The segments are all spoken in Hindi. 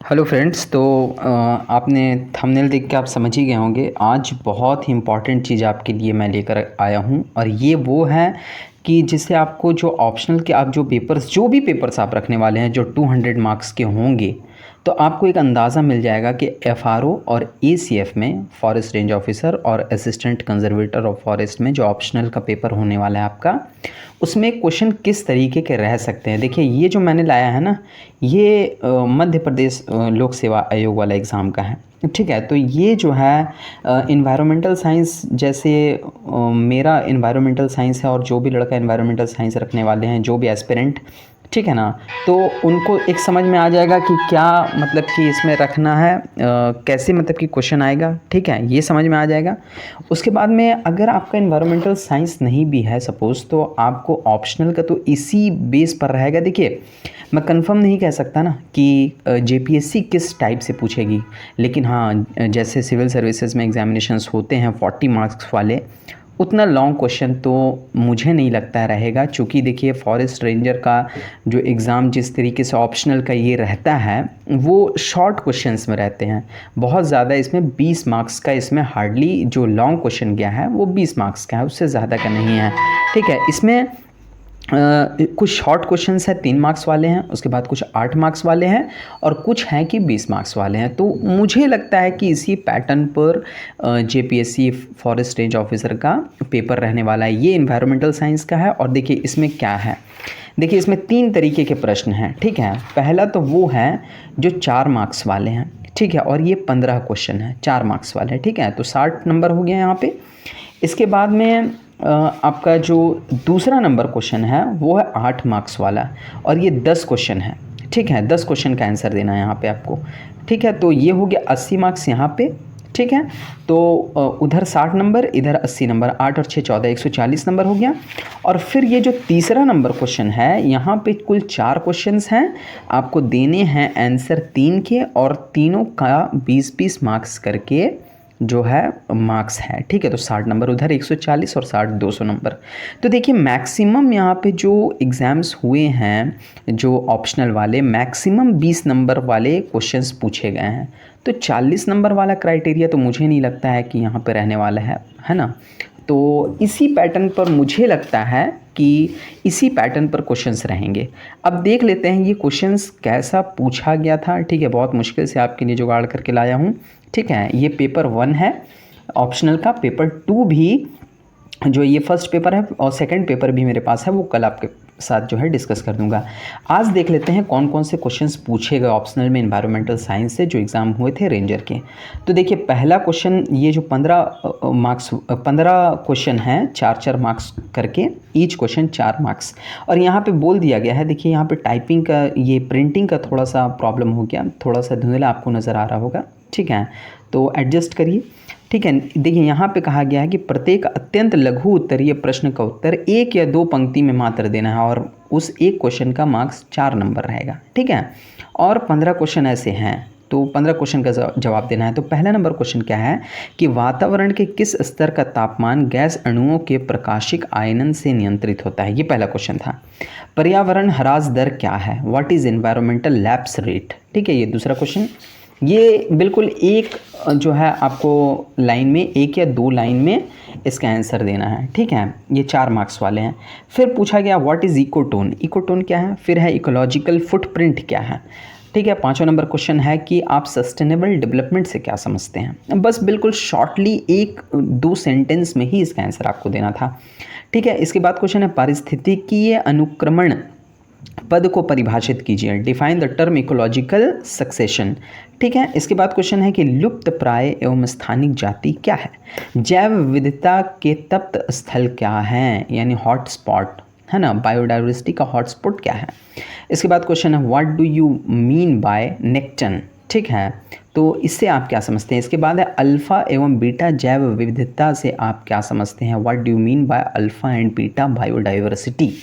Hello friends. तो आपने थंबनेल देख के आप समझ ही गए होंगे। आज बहुत ही इम्पॉर्टेंट चीज़ आपके लिए मैं लेकर आया हूँ और ये वो है कि जिससे आपको जो ऑप्शनल के आप जो भी पेपर्स आप रखने वाले हैं जो 200 मार्क्स के होंगे, तो आपको एक अंदाज़ा मिल जाएगा कि एफआरओ और एसीएफ में फॉरेस्ट रेंज ऑफिसर और असिस्टेंट कंजर्वेटर ऑफ फॉरेस्ट में जो ऑप्शनल का पेपर होने वाला है आपका, उसमें क्वेश्चन किस तरीके के रह सकते हैं। देखिए, ये जो मैंने लाया है ना, ये मध्य प्रदेश लोक सेवा आयोग वाला एग्ज़ाम का है। ठीक है, तो ये जो है इन्वायरमेंटल साइंस, जैसे मेरा इन्वायरमेंटल साइंस है और जो भी लड़का इन्वायरमेंटल साइंस रखने वाले हैं, जो भी एस्पिरेंट, ठीक है ना, तो उनको एक समझ में आ जाएगा कि क्या मतलब कि इसमें रखना है, कैसे मतलब कि क्वेश्चन आएगा। ठीक है, ये समझ में आ जाएगा। उसके बाद में अगर आपका इन्वायरमेंटल साइंस नहीं भी है सपोज़, तो आपको ऑप्शनल का तो इसी बेस पर रहेगा। देखिए, मैं कंफर्म नहीं कह सकता ना कि जेपीएससी किस टाइप से पूछेगी, लेकिन हाँ, जैसे सिविल सर्विसेज में एग्जामिनेशंस होते हैं 40 मार्क्स वाले, उतना लॉन्ग क्वेश्चन तो मुझे नहीं लगता रहेगा। चूँकि देखिए, फॉरेस्ट रेंजर का जो एग्ज़ाम जिस तरीके से ऑप्शनल का ये रहता है, वो शॉर्ट क्वेश्चंस में रहते हैं। बहुत ज़्यादा इसमें 20 मार्क्स का, इसमें हार्डली जो लॉन्ग क्वेश्चन गया है वो 20 मार्क्स का है, उससे ज़्यादा का नहीं है। ठीक है, इसमें कुछ शॉर्ट क्वेश्चंस हैं 3 मार्क्स वाले हैं, उसके बाद कुछ 8 मार्क्स वाले हैं और कुछ हैं कि 20 मार्क्स वाले हैं। तो मुझे लगता है कि इसी पैटर्न पर जेपीएससी फॉरेस्ट रेंज ऑफिसर का पेपर रहने वाला है। ये इन्वायरमेंटल साइंस का है और देखिए इसमें क्या है। देखिए, इसमें 3 तरीके के प्रश्न हैं। ठीक है, पहला तो वो है जो 4 मार्क्स वाले हैं। ठीक है, और ये 15 क्वेश्चन है 4 मार्क्स वाले। ठीक है, तो 60 नंबर हो गया यहाँ पे। इसके बाद में आपका जो दूसरा नंबर क्वेश्चन है वो है 8 मार्क्स वाला और ये 10 क्वेश्चन है। ठीक है, 10 क्वेश्चन का आंसर देना है यहाँ पे आपको। ठीक है, तो ये हो गया 80 मार्क्स यहाँ पे। ठीक है, तो उधर 60 नंबर, इधर 80 नंबर, 8 और 6 14, 140 नंबर हो गया। और फिर ये जो तीसरा नंबर क्वेश्चन है, यहाँ पे कुल 4 क्वेश्चंस हैं, आपको देने हैं आंसर 3 के और तीनों का 20-20 मार्क्स करके जो है मार्क्स है। ठीक है, तो 60 नंबर उधर, 140 और 60 200 नंबर। तो देखिए, मैक्सिमम यहाँ पे जो एग्ज़ाम्स हुए हैं जो ऑप्शनल वाले, मैक्सिमम 20 नंबर वाले क्वेश्चंस पूछे गए हैं। तो 40 नंबर वाला क्राइटेरिया तो मुझे नहीं लगता है कि यहाँ पे रहने वाला है ना। तो इसी पैटर्न पर मुझे लगता है कि इसी पैटर्न पर क्वेश्चंस रहेंगे। अब देख लेते हैं ये क्वेश्चंस कैसा पूछा गया था। ठीक है, बहुत मुश्किल से आपके लिए जुगाड़ करके लाया हूँ। ठीक है, ये पेपर 1 है ऑप्शनल का। पेपर 2 भी, जो ये फर्स्ट पेपर है और सेकंड पेपर भी मेरे पास है, वो कल आपके साथ जो है डिस्कस कर दूंगा। आज देख लेते हैं कौन कौन से क्वेश्चंस पूछे गए ऑप्शनल में इन्वायरमेंटल साइंस से जो एग्ज़ाम हुए थे रेंजर के। तो देखिए, पहला क्वेश्चन, ये जो 15 क्वेश्चन हैं 4-4 मार्क्स करके, ईच क्वेश्चन 4 मार्क्स। और यहाँ पे बोल दिया गया है, देखिए यहाँ पे टाइपिंग का, ये प्रिंटिंग का थोड़ा सा प्रॉब्लम हो गया, थोड़ा सा धुंधला आपको नज़र आ रहा होगा। ठीक है, तो एडजस्ट करिए। ठीक है, देखिए यहाँ पे कहा गया है कि प्रत्येक अत्यंत लघु उत्तरीय प्रश्न का उत्तर 1 या 2 पंक्ति में मात्र देना है और उस एक क्वेश्चन का मार्क्स 4 नंबर रहेगा। ठीक है, और 15 क्वेश्चन ऐसे हैं, तो 15 क्वेश्चन का जवाब देना है। तो पहला नंबर क्वेश्चन क्या है कि वातावरण के किस स्तर का तापमान गैस अणुओं के प्रकाशिक आयनन से नियंत्रित होता है। ये पहला क्वेश्चन था। पर्यावरण ह्रास दर क्या है, what is environmental lapse rate. ठीक है, ये दूसरा क्वेश्चन। ये बिल्कुल एक जो है आपको लाइन में, 1 या 2 लाइन में इसका आंसर देना है। ठीक है, ये 4 मार्क्स वाले हैं। फिर पूछा गया व्हाट इज़ इकोटोन, इकोटोन क्या है। फिर है इकोलॉजिकल फुटप्रिंट क्या है। ठीक है, 5वां नंबर क्वेश्चन है कि आप सस्टेनेबल डेवलपमेंट से क्या समझते हैं। बस बिल्कुल शॉर्टली 1-2 सेंटेंस में ही इसका आंसर आपको देना था। ठीक है, इसके बाद क्वेश्चन है पारिस्थितिकीय अनुक्रमण पद को परिभाषित कीजिए, define the term ecological succession. ठीक है, इसके बाद क्वेश्चन है कि लुप्त प्राय एवं स्थानिक जाति क्या है। जैव विविधता के तप्त स्थल क्या हैं, यानी हॉट स्पॉट है ना, बायोडाइवर्सिटी का हॉटस्पॉट क्या है। इसके बाद क्वेश्चन है what do you mean bye nekton. ठीक है, तो इससे आप क्या समझते हैं। इसके बाद है अल्फ़ा एवं बीटा जैव विविधता से आप क्या समझते हैं, what do you mean bye alpha and beta biodiversity.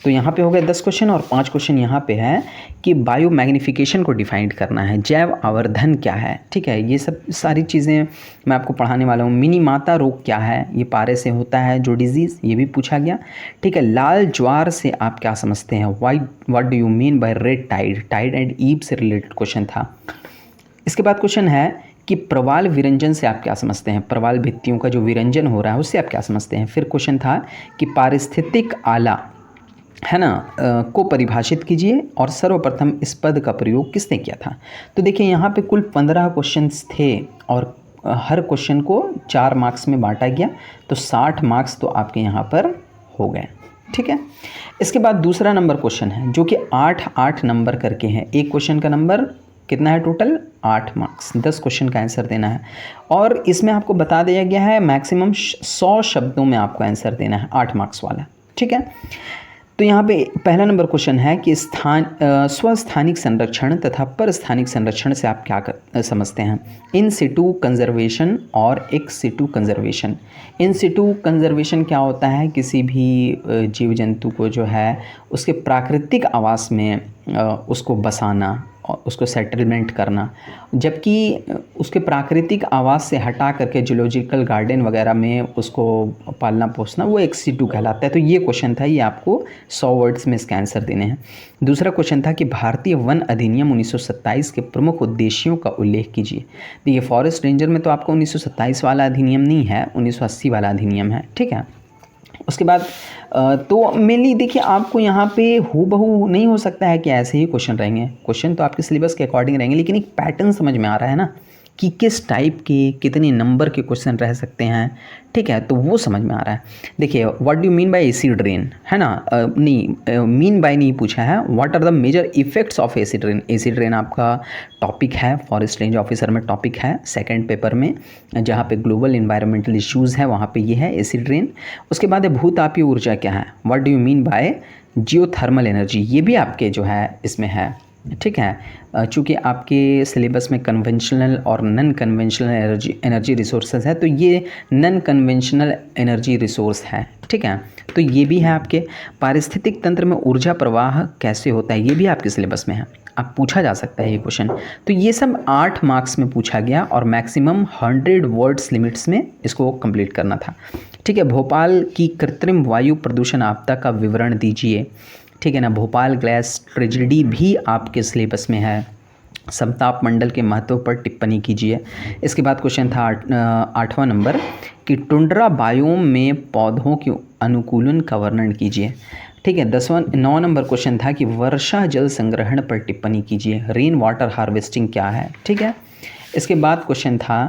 तो यहाँ पे हो गए 10 क्वेश्चन और 5 क्वेश्चन यहाँ पे है कि बायो मैग्निफिकेशन को डिफाइंड करना है, जैव आवर्धन क्या है, ठीक है। ये सब सारी चीज़ें मैं आपको पढ़ाने वाला हूँ। मिनी माता रोग क्या है, ये पारे से होता है जो डिजीज़, ये भी पूछा गया, ठीक है। लाल ज्वार से आप क्या समझते हैं, what do you mean by red tide, tide and ebb से रिलेटेड क्वेश्चन था। इसके बाद क्वेश्चन है कि प्रवाल विरंजन से आप क्या समझते हैं, प्रवाल भित्तियों का जो विरंजन हो रहा है उससे आप क्या समझते हैं। फिर क्वेश्चन था कि पारिस्थितिक आला है ना को परिभाषित कीजिए और सर्वप्रथम इस पद का प्रयोग किसने किया था। तो देखिए यहाँ पे कुल 15 क्वेश्चंस थे और हर क्वेश्चन को 4 मार्क्स में बांटा गया, तो 60 मार्क्स तो आपके यहाँ पर हो गए, ठीक है। इसके बाद दूसरा नंबर क्वेश्चन है जो कि 8 नंबर करके हैं। एक क्वेश्चन का नंबर कितना है टोटल, 8 मार्क्स, 10 क्वेश्चन का आंसर देना है और इसमें आपको बता दिया गया है मैक्सिमम 100 शब्दों में आपको आंसर देना है, 8 मार्क्स वाला, ठीक है। तो यहाँ पे पहला नंबर क्वेश्चन है कि स्वस्थानिक संरक्षण तथा पर स्थानिक संरक्षण से आप क्या समझते हैं। इन सिटू कंजर्वेशन और एक्स सिटू कंजर्वेशन। इन सिटू कंजर्वेशन क्या होता है, किसी भी जीव जंतु को जो है उसके प्राकृतिक आवास में उसको बसाना और उसको सेटलमेंट करना, जबकि उसके प्राकृतिक आवास से हटा करके जूलॉजिकल गार्डन वगैरह में उसको पालना पोसना, वो एक्स सिटू कहलाता है। तो ये क्वेश्चन था, ये आपको 100 वर्ड्स में इसके आंसर देने हैं। दूसरा क्वेश्चन था कि भारतीय वन अधिनियम 1927 के प्रमुख उद्देश्यों का उल्लेख कीजिए। देखिए फॉरेस्ट रेंजर में तो आपका 1927 वाला अधिनियम नहीं है, 1980 वाला अधिनियम है, ठीक है। उसके बाद तो मेनली देखिए आपको यहाँ पे हूबहू नहीं हो सकता है कि ऐसे ही क्वेश्चन रहेंगे, क्वेश्चन तो आपके सिलेबस के अकॉर्डिंग रहेंगे, लेकिन एक पैटर्न समझ में आ रहा है ना कि किस टाइप के कितने नंबर के क्वेश्चन रह सकते हैं, ठीक है। तो वो समझ में आ रहा है। देखिए what do mean by acid rain, है ना, नहीं मीन बाय नहीं पूछा है, what are the major effects of acid rain. Acid rain आपका टॉपिक है, फॉरेस्ट रेंज ऑफिसर में टॉपिक है सेकंड पेपर में, जहाँ पे ग्लोबल इन्वायरमेंटल इश्यूज़ है वहाँ पे ये है एसिड रेन। उसके बाद भूतापीय ऊर्जा क्या है, what do you mean bye geothermal energy, ये भी आपके जो है इसमें है, ठीक है। चूँकि आपके सिलेबस में कन्वेंशनल और नॉन कन्वेंशनल एनर्जी रिसोर्सेज है, तो ये नॉन कन्वेंशनल एनर्जी रिसोर्स है, ठीक है। तो ये भी है आपके। पारिस्थितिक तंत्र में ऊर्जा प्रवाह कैसे होता है, ये भी आपके सिलेबस में है, आप पूछा जा सकता है ये क्वेश्चन। तो ये सब 8 मार्क्स में पूछा गया और मैक्सिमम 100 वर्ड्स लिमिट्स में इसको कंप्लीट करना था, ठीक है। भोपाल की कृत्रिम वायु प्रदूषण आपदा का विवरण दीजिए, ठीक है ना। भोपाल गैस ट्रेजेडी भी आपके सिलेबस में है। समताप मंडल के महत्व पर टिप्पणी कीजिए। इसके बाद क्वेश्चन था 8वां नंबर कि टुंड्रा बायोम में पौधों के अनुकूलन का वर्णन कीजिए, ठीक है। 9 नंबर क्वेश्चन था कि वर्षा जल संग्रहण पर टिप्पणी कीजिए, रेन वाटर हार्वेस्टिंग क्या है, ठीक है। इसके बाद क्वेश्चन था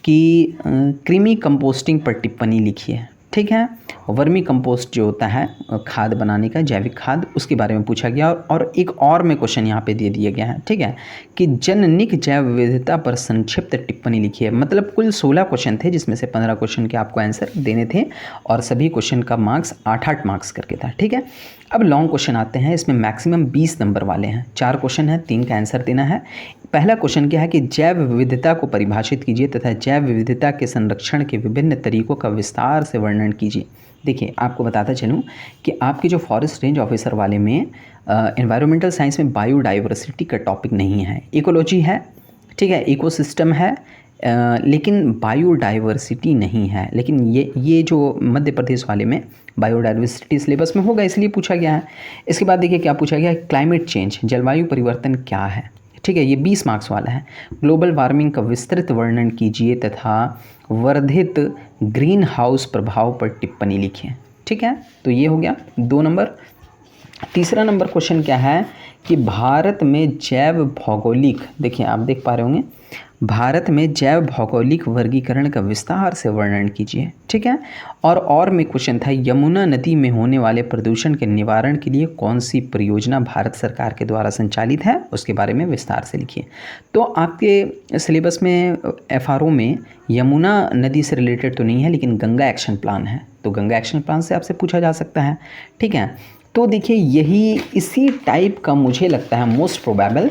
कि कृमि कंपोस्टिंग पर टिप्पणी लिखिए, ठीक है। वर्मी कंपोस्ट जो होता है खाद बनाने का, जैविक खाद, उसके बारे में पूछा गया। और एक और में क्वेश्चन यहाँ पे दे दिया गया है, ठीक है, कि जननिक जैव विविधता पर संक्षिप्त टिप्पणी लिखिए। मतलब कुल 16 क्वेश्चन थे जिसमें से 15 क्वेश्चन के आपको आंसर देने थे और सभी क्वेश्चन का मार्क्स 8 मार्क्स करके था, ठीक है। अब लॉन्ग क्वेश्चन आते हैं, इसमें मैक्सिमम 20 नंबर वाले हैं, 4 क्वेश्चन हैं, 3 का आंसर देना है। पहला क्वेश्चन क्या है कि जैव विविधता को परिभाषित कीजिए तथा जैव विविधता के संरक्षण के विभिन्न तरीकों का विस्तार से वर्णन कीजिए। देखिए आपको बताता चलूँ कि आपके जो फॉरेस्ट रेंज ऑफिसर वाले में एनवायरमेंटल साइंस में बायोडाइवर्सिटी का टॉपिक नहीं है, इकोलॉजी है, ठीक है, इकोसिस्टम है, लेकिन बायोडाइवर्सिटी नहीं है। लेकिन ये जो मध्य प्रदेश वाले में बायोडाइवर्सिटी सिलेबस में होगा, इसलिए पूछा गया है। इसके बाद देखिए क्या पूछा गया है, क्लाइमेट चेंज, जलवायु परिवर्तन क्या है, ठीक है, ये 20 मार्क्स वाला है। ग्लोबल वार्मिंग का विस्तृत वर्णन कीजिए तथा वर्धित ग्रीन हाउस प्रभाव पर टिप्पणी लिखिए, ठीक है। तो ये हो गया 2 नंबर। तीसरा नंबर क्वेश्चन क्या है कि भारत में जैव भौगोलिक, देखिए आप देख पा रहे होंगे, भारत में जैव भौगोलिक वर्गीकरण का विस्तार से वर्णन कीजिए, ठीक है। और में क्वेश्चन था यमुना नदी में होने वाले प्रदूषण के निवारण के लिए कौन सी परियोजना भारत सरकार के द्वारा संचालित है, उसके बारे में विस्तार से लिखिए। तो आपके सिलेबस में FRO में यमुना नदी से रिलेटेड तो नहीं है, लेकिन गंगा एक्शन प्लान है, तो गंगा एक्शन प्लान से आपसे पूछा जा सकता है, ठीक है। तो देखिए यही इसी टाइप का मुझे लगता है मोस्ट प्रोबेबल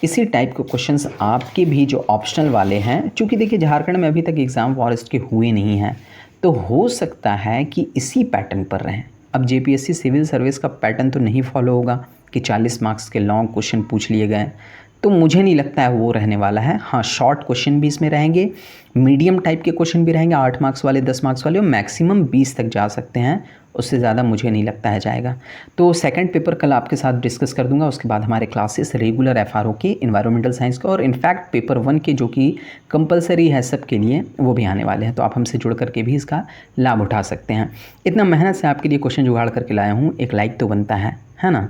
इसी टाइप के क्वेश्चंस आपके भी जो ऑप्शनल वाले हैं, चूँकि देखिए झारखंड में अभी तक एग्ज़ाम फॉरेस्ट के हुए नहीं हैं, तो हो सकता है कि इसी पैटर्न पर रहें, अब जेपीएससी सिविल सर्विस का पैटर्न तो नहीं फॉलो होगा कि 40 मार्क्स के लॉन्ग क्वेश्चन पूछ लिए गए, तो मुझे नहीं लगता है वो रहने वाला है। हाँ, शॉर्ट क्वेश्चन भी इसमें रहेंगे, मीडियम टाइप के क्वेश्चन भी रहेंगे, 8 मार्क्स वाले, 10 मार्क्स वाले, और मैक्सिमम 20 तक जा सकते हैं, उससे ज़्यादा मुझे नहीं लगता है जाएगा। तो सेकंड पेपर कल आपके साथ डिस्कस कर दूंगा। उसके बाद हमारे क्लासेस रेगुलर एफआरओ के, इन्वायरमेंटल साइंस के, और इनफैक्ट पेपर 1 के जो कि कंपलसरी है सबके लिए, वो भी आने वाले हैं। तो आप हमसे जुड़ करके भी इसका लाभ उठा सकते हैं। इतना मेहनत से आपके लिए क्वेश्चन जुगाड़ करके लाया हूँ, एक लाइक तो बनता है ना।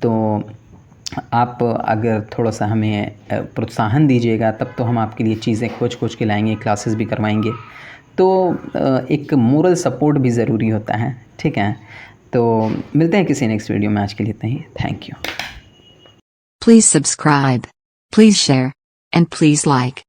तो आप अगर थोड़ा सा हमें प्रोत्साहन दीजिएगा तब तो हम आपके लिए चीज़ें खोज के लाएंगे, क्लासेस भी करवाएंगे। तो एक मोरल सपोर्ट भी ज़रूरी होता है, ठीक है। तो मिलते हैं किसी नेक्स्ट वीडियो में, आज के लिए इतना ही। Thank you. Please subscribe, please share, and please like.